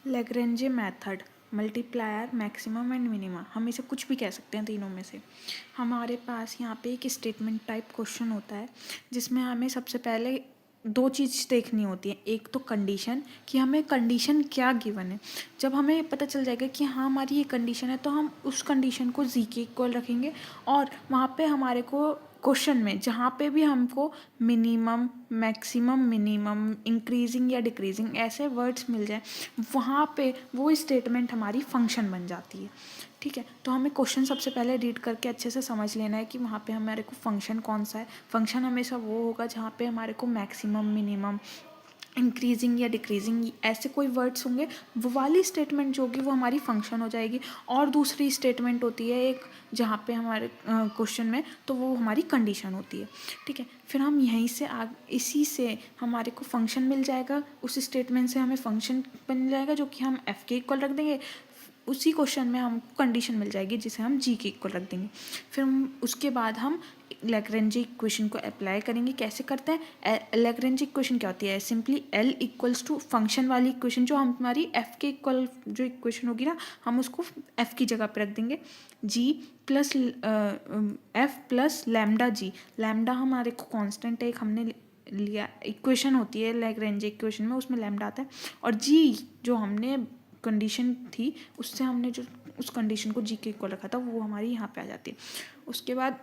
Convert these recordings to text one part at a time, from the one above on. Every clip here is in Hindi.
लैग्रेंजे method, multiplier, maximum and minimum, हम इसे कुछ भी कह सकते हैं तीनों में से। हमारे पास यहाँ पे एक स्टेटमेंट टाइप क्वेश्चन होता है जिसमें हमें सबसे पहले दो चीज़ देखनी होती है। एक तो कंडीशन, कि हमें कंडीशन क्या गिवन है। जब हमें पता चल जाएगा कि हाँ हमारी ये कंडीशन है तो हम उस कंडीशन को जी के इक्वल रखेंगे और वहाँ पे हमारे को क्वेश्चन में जहाँ पे भी हमको मिनिमम, मैक्सिमम, मिनिमम, इंक्रीजिंग या डिक्रीजिंग ऐसे वर्ड्स मिल जाए वहाँ पे वो स्टेटमेंट हमारी फंक्शन बन जाती है। ठीक है, तो हमें क्वेश्चन सबसे पहले रीड करके अच्छे से समझ लेना है कि वहाँ पे हमारे को फंक्शन कौन सा है। फंक्शन हमेशा वो होगा जहाँ पे हमारे को मैक्सिमम, मिनिमम, इंक्रीजिंग या डिक्रीजिंग ऐसे कोई वर्ड्स होंगे, वो वाली स्टेटमेंट जो होगी वो हमारी फंक्शन हो जाएगी। और दूसरी स्टेटमेंट होती है एक जहाँ पे हमारे क्वेश्चन में, तो वो हमारी कंडीशन होती है। ठीक है, फिर हम यहीं से इसी से हमारे को फंक्शन मिल जाएगा, उस स्टेटमेंट से हमें फंक्शन बन जाएगा जो कि हम एफ के इक्वल रख देंगे। उसी क्वेश्चन में हमको कंडीशन मिल जाएगी जिसे हम जी के इक्वल रख देंगे। फिर हम उसके बाद हम लैग्रेंजे इक्वेशन को अप्लाई करेंगे। कैसे करते हैं? लैग्रेंजे इक्वेशन क्या होती है? Simply L equals to function वाली इक्वेशन जो हमारी एफ के इक्वल जो इक्वेशन होगी ना, हम उसको एफ की जगह पर रख देंगे। जी प्लस एफ प्लस लैम्डा जी। लैम्डा हमारे को कांस्टेंट है, एक हमने लिया इक्वेशन होती है लैग्रेंजे इक्वेशन में, उसमें लैम्डा आता है। और जी जो हमने कंडीशन थी उससे हमने जो उस कंडीशन को जी के इक्वल रखा था वो हमारी यहाँ पे आ जाती है। उसके बाद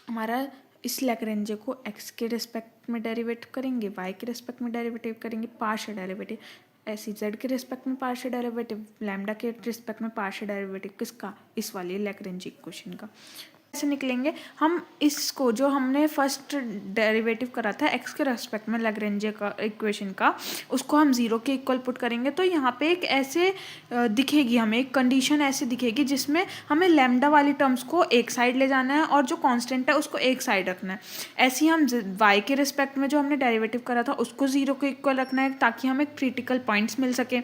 हमारा इस लैग्रेंजे को एक्स के रिस्पेक्ट में डेरिवेट करेंगे, वाई के रिस्पेक्ट में डेरिवेटिव करेंगे, पार्शियल डेरिवेटिव। ऐसे जेड के रिस्पेक्ट में पार्शियल डेरिवेटिव, लैम्डा के रिस्पेक्ट में पार्शियल डेरिवेटिव। किसका? इस वाली लैग्रेंजे इक्वेशन का। ऐसे निकलेंगे हम इसको, जो हमने फर्स्ट डेरिवेटिव करा था एक्स के रेस्पेक्ट में लैग्रेंजे का इक्वेशन का, उसको हम जीरो के इक्वल पुट करेंगे तो यहाँ पे एक ऐसे दिखेगी, हमें एक कंडीशन ऐसे दिखेगी जिसमें हमें लैम्डा वाली टर्म्स को एक साइड ले जाना है और जो कांस्टेंट है उसको एक साइड रखना है। ऐसे ही हम वाई के रिस्पेक्ट में जो हमने डेरिवेटिव करा था उसको जीरो के इक्वल रखना है ताकि हमें क्रिटिकल पॉइंट्स मिल सके।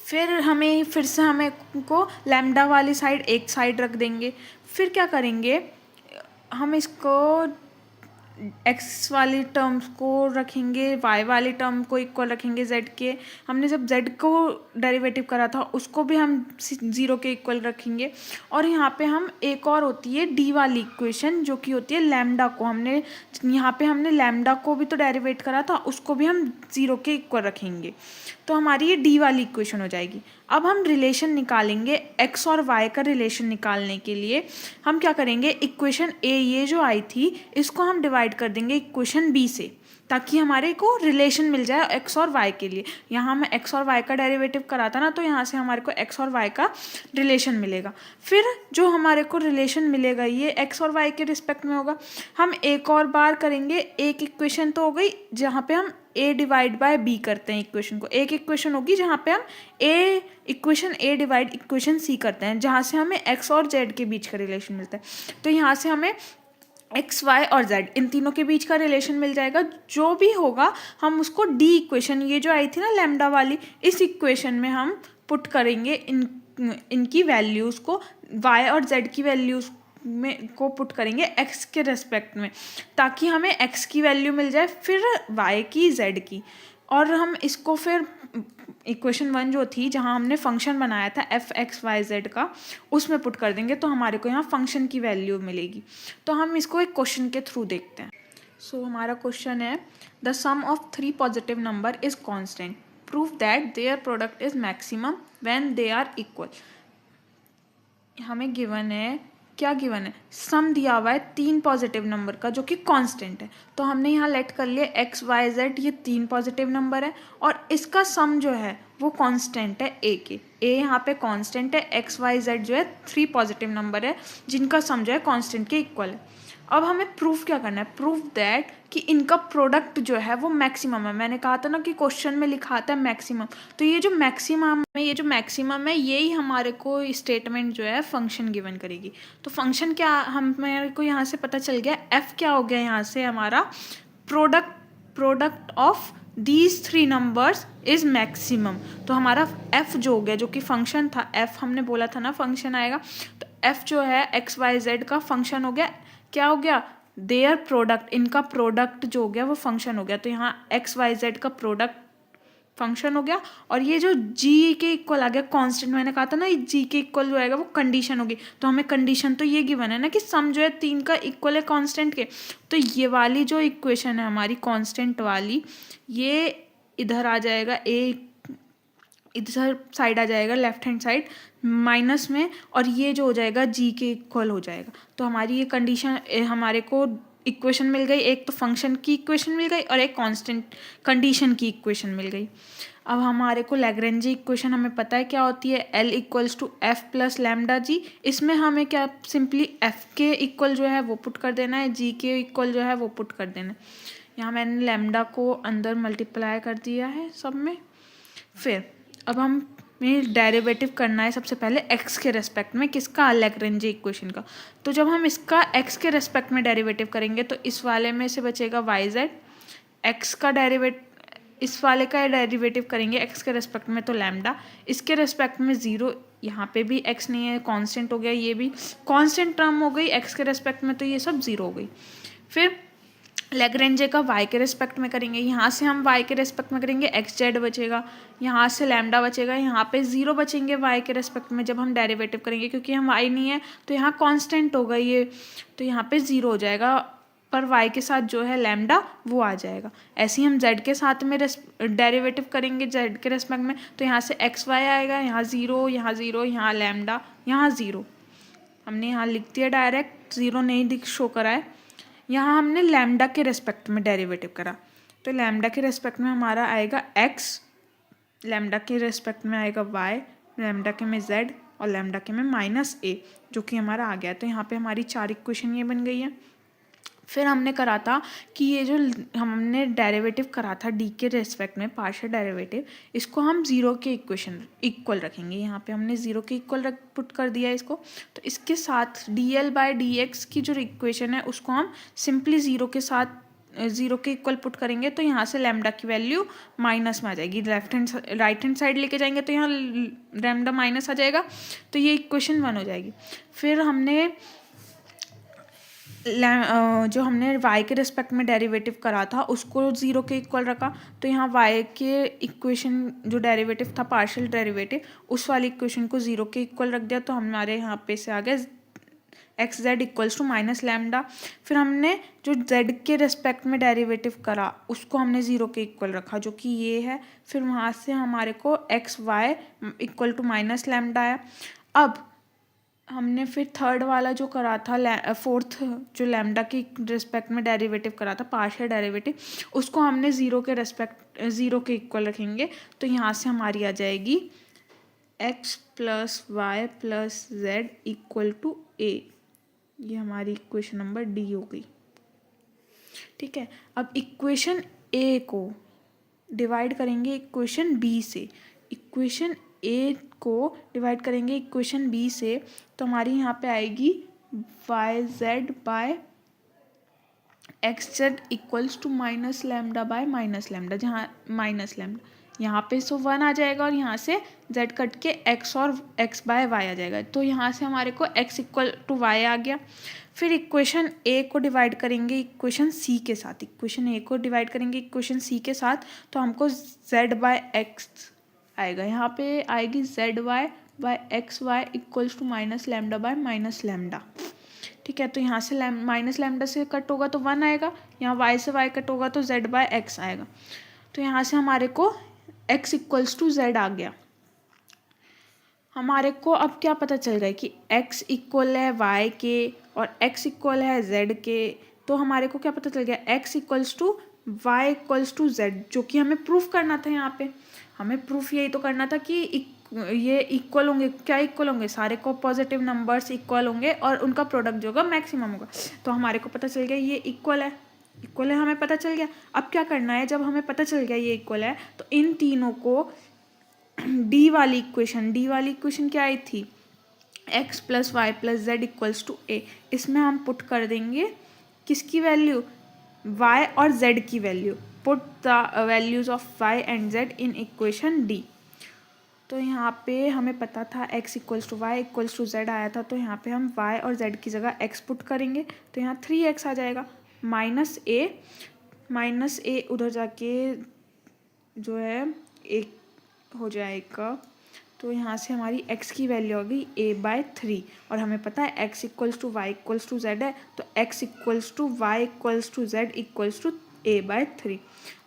फिर से हमें को लैम्डा वाली साइड एक साइड रख देंगे। फिर क्या करेंगे, हम इसको एक्स वाली टर्म्स को रखेंगे, वाई वाली टर्म को इक्वल रखेंगे जेड के। हमने जब जेड को डेरिवेटिव करा था उसको भी हम ज़ीरो के इक्वल रखेंगे। और यहाँ पे हम एक और होती है डी वाली इक्वेशन जो कि होती है लैम्डा को, हमने यहाँ पे हमने लैम्डा को भी तो डेरिवेट करा था, उसको भी हम ज़ीरो के इक्वल रखेंगे। तो हमारी ये डी वाली इक्वेशन हो जाएगी। अब हम रिलेशन निकालेंगे, एक्स और वाई का रिलेशन निकालने के लिए हम क्या करेंगे, इक्वेशन ए ये जो आई थी इसको हम डिवाइड कर देंगे इक्वेशन बी से ताकि हमारे को रिलेशन मिल जाए एक्स और वाई के लिए। यहाँ मैं एक्स और वाई का डेरिवेटिव करा था ना, तो यहाँ से हमारे को एक्स और वाई का रिलेशन मिलेगा। फिर जो हमारे को रिलेशन मिलेगा ये एक्स और वाई के रिस्पेक्ट में होगा। हम एक और बार करेंगे, एक इक्वेशन तो हो गई जहाँ पे हम ए डिवाइड बाय बी करते हैं इक्वेशन को, एक इक्वेशन होगी जहाँ पे हम इक्वेशन ए डिवाइड इक्वेशन सी करते हैं जहाँ से हमें एक्स और जेड के बीच का रिलेशन मिलता है। तो यहाँ से हमें एक्स वाई और जेड इन तीनों के बीच का रिलेशन मिल जाएगा। जो भी होगा हम उसको डी इक्वेशन, ये जो आई थी ना लैम्डा वाली, इस इक्वेशन में हम पुट करेंगे इनकी वैल्यूज़ को, वाई और जेड की वैल्यूज़ में को पुट करेंगे एक्स के रेस्पेक्ट में ताकि हमें एक्स की वैल्यू मिल जाए, फिर वाई की, जेड की। और हम इसको फिर इक्वेशन वन जो थी जहाँ हमने फंक्शन बनाया था एफ एक्स वाई जेड का, उसमें पुट कर देंगे तो हमारे को यहाँ फंक्शन की वैल्यू मिलेगी। तो हम इसको एक क्वेश्चन के थ्रू देखते हैं। सो हमारा क्वेश्चन है, the sum of three positive number is constant, prove that their product is maximum when they are equal. हमें गिवन है, क्या गिवन है, सम दिया हुआ है तीन पॉजिटिव नंबर का जो कि कांस्टेंट है। तो हमने यहाँ लेट कर लिया एक्स वाई जेड, ये तीन पॉजिटिव नंबर है और इसका सम जो है वो कांस्टेंट है ए के। ए यहाँ पे कांस्टेंट है, एक्स वाई जेड जो है थ्री पॉजिटिव नंबर है जिनका सम जो है कांस्टेंट के इक्वल है। अब हमें प्रूफ क्या करना है, प्रूफ दैट कि इनका प्रोडक्ट जो है वो मैक्सिमम है। मैंने कहा था ना कि क्वेश्चन में लिखा आता है मैक्सिमम, तो ये जो मैक्सिमम है यही हमारे को स्टेटमेंट जो है फंक्शन गिवन करेगी। तो फंक्शन क्या, हमारे को यहाँ से पता चल गया, एफ क्या हो गया यहाँ से हमारा, product of these three numbers is maximum. तो हमारा एफ जो हो गया, जो कि फंक्शन था, एफ हमने बोला था ना फंक्शन आएगा, तो एफ जो है एक्स वाई जेड का फंक्शन हो गया। क्या हो गया, देयर प्रोडक्ट, इनका प्रोडक्ट जो हो गया वो फंक्शन हो गया। तो यहाँ एक्स वाई जेड का प्रोडक्ट फंक्शन हो गया, और ये जो जी के इक्वल आ गया कांस्टेंट, मैंने कहा था ना ये जी के इक्वल जो आएगा वो कंडीशन होगी, तो हमें कंडीशन तो ये गिवन है ना कि सम जो है 3 का इक्वल है कांस्टेंट के, तो ये वाली जो इक्वेशन है हमारी कांस्टेंट वाली, ये इधर आ जाएगा, इधर साइड आ जाएगा लेफ्ट हैंड साइड माइनस में, और ये जो हो जाएगा जी के इक्वल हो जाएगा। तो हमारी ये कंडीशन, हमारे को इक्वेशन मिल गई, एक तो फंक्शन की इक्वेशन मिल गई और एक कांस्टेंट कंडीशन की इक्वेशन मिल गई। अब हमारे को लैग्रेंजी इक्वेशन हमें पता है क्या होती है, L equals to f plus lambda g. इसमें हमें क्या सिंपली एफ के इक्वल जो है वो पुट कर देना है, जी के इक्वल जो है वो पुट कर देना है। यहाँ मैंने लैम्डा को अंदर मल्टीप्लाई कर दिया है सब में। फिर अब हमें डेरिवेटिव करना है सबसे पहले एक्स के रेस्पेक्ट में, किसका, लैग्रेंजी इक्वेशन का। तो जब हम इसका एक्स के रेस्पेक्ट में डेरिवेटिव करेंगे तो इस वाले में से बचेगा वाई जेड, एक्स का इस वाले का डेरिवेटिव करेंगे एक्स के रेस्पेक्ट में तो लैम्डा, इसके रेस्पेक्ट में ज़ीरो, यहाँ पे भी एक्स नहीं है कांस्टेंट हो गया, ये भी कांस्टेंट टर्म हो गई एक्स के रेस्पेक्ट में, तो ये सब ज़ीरो हो गई। फिर लैग्रेंजे का वाई के रेस्पेक्ट में करेंगे, यहाँ से हम वाई के रेस्पेक्ट में करेंगे एक्स जेड बचेगा, यहाँ से लैम्डा बचेगा, यहाँ पे ज़ीरो बचेंगे वाई के रेस्पेक्ट में जब हम डेरिवेटिव करेंगे, क्योंकि हम वाई नहीं है तो यहाँ कांस्टेंट होगा ये, तो यहाँ पे ज़ीरो हो जाएगा, पर वाई के साथ जो है लैम्डा वो आ जाएगा। ऐसे ही हम जेड के साथ में डेरिवेटिव करेंगे जेड के रेस्पेक्ट में, तो यहाँ से एक्स वाई आएगा, यहाँ ज़ीरो, यहाँ लैम्डा, यहाँ ज़ीरो, हमने यहाँ लिख दिया डायरेक्ट, ज़ीरो नहीं शो करा है। यहाँ हमने लैम्डा के रेस्पेक्ट में डेरिवेटिव करा, तो लैम्डा के रेस्पेक्ट में हमारा आएगा एक्स, लैम्डा के रेस्पेक्ट में आएगा वाई, लैम्डा के में जेड और लैम्डा के में माइनस ए, जो कि हमारा आ गया। तो यहाँ पे हमारी 4 इक्वेशन ये बन गई है। फिर हमने करा था कि ये जो हमने डेरिवेटिव करा था डी के रेस्पेक्ट में पार्शियल डेरिवेटिव, इसको हम ज़ीरो के इक्वेशन इक्वल रखेंगे। यहाँ पे हमने ज़ीरो के इक्वल पुट कर दिया इसको, तो इसके साथ D L by D x की जो इक्वेशन है उसको हम सिंपली ज़ीरो के साथ ज़ीरो के इक्वल पुट करेंगे, तो यहाँ से लैम्डा की वैल्यू माइनस में आ जाएगी, राइट हैंड साइड लेके जाएंगे तो यहाँ लैम्डा माइनस आ जाएगा, तो ये इक्वेशन 1 हो जाएगी। फिर हमने जो हमने y के रिस्पेक्ट में डेरिवेटिव करा था उसको ज़ीरो के इक्वल रखा, तो यहाँ y के इक्वेशन जो डेरिवेटिव था पार्शियल डेरिवेटिव, उस वाली इक्वेशन को ज़ीरो के इक्वल रख दिया, तो हमारे यहाँ पे से आ गया X Z equals to minus lambda. फिर हमने जो z के रिस्पेक्ट में डेरिवेटिव करा उसको हमने ज़ीरो के इक्वल रखा, जो कि ये है। फिर वहाँ से हमारे को X Y equal to minus lambda आया। अब हमने फिर थर्ड वाला जो करा था, फोर्थ जो लैम्डा की रिस्पेक्ट में डेरिवेटिव करा था पार्शियल डेरिवेटिव, उसको हमने ज़ीरो के इक्वल रखेंगे, तो यहाँ से हमारी आ जाएगी x plus y plus z equal to a. ये हमारी इक्वेशन नंबर डी हो गई। ठीक है, अब इक्वेशन ए को डिवाइड करेंगे इक्वेशन बी से, इक्वेशन ए को डिवाइड करेंगे इक्वेशन बी से, तो हमारी यहाँ पे आएगी Y Z by X Z equals to minus lambda by minus lambda, जहाँ माइनस लैम्डा यहाँ पे सो 1 आ जाएगा, और यहाँ से z कट के x और x बाय y आ जाएगा, तो यहाँ से हमारे को x इक्वल टू y आ गया। फिर इक्वेशन a को डिवाइड करेंगे इक्वेशन c के साथ, इक्वेशन a को डिवाइड करेंगे इक्वेशन c के साथ, तो हमको z बाय x आएगा, यहाँ पे आएगी Z Y by X Y equals to minus lambda by minus lambda. ठीक है, तो यहाँ से माइनस लैम्डा से कट होगा तो 1 आएगा, यहाँ y से y कट होगा तो z बाय एक्स आएगा, तो यहाँ से हमारे को x इक्वल्स टू जेड आ गया। हमारे को अब क्या पता चल गया कि x इक्वल है y के और x इक्वल है z के, तो हमारे को क्या पता चल गया, x equals to y equals to z, जो कि हमें प्रूफ करना था। यहाँ पे हमें प्रूफ यही तो करना था कि ये इक्वल होंगे, क्या इक्वल होंगे, सारे को पॉजिटिव नंबर्स इक्वल होंगे और उनका प्रोडक्ट जो होगा मैक्सिमम होगा, तो हमारे को पता चल गया ये इक्वल है, इक्वल है हमें पता चल गया। अब क्या करना है, जब हमें पता चल गया ये इक्वल है, तो इन तीनों को डी वाली इक्वेशन क्या आई थी, x plus y plus z equals to a, इसमें हम पुट कर देंगे किसकी वैल्यू, y और z की value, put the values of y and z in equation d. तो यहाँ पे हमें पता था x equals to Y equals to z आया था, तो यहाँ पे हम y और z की जगह x पुट करेंगे, तो यहाँ 3x आ जाएगा, माइनस ए उधर जाके जो है एक हो जाएगा, तो यहाँ से हमारी x की वैल्यू आ गई a/3 और हमें पता है x equals to Y equals to Z है, तो x equals to Y equals to Z equals to a/3।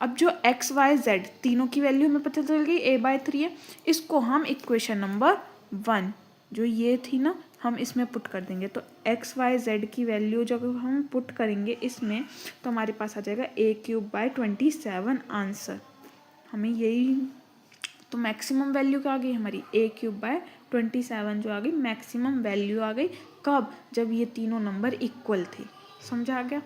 अब जो x y z तीनों की वैल्यू हमें पता चल गई a/3 है, इसको हम इक्वेशन नंबर 1 जो ये थी ना, हम इसमें पुट कर देंगे। तो x y z की वैल्यू जब हम पुट करेंगे इसमें, तो हमारे पास आ जाएगा a³/27 आंसर। हमें यही तो मैक्सिमम वैल्यू क्या आ गई हमारी a³/27 जो आ गई मैक्सिमम वैल्यू आ गई। कब? जब ये तीनों नंबर इक्वल थे। समझा आ गया?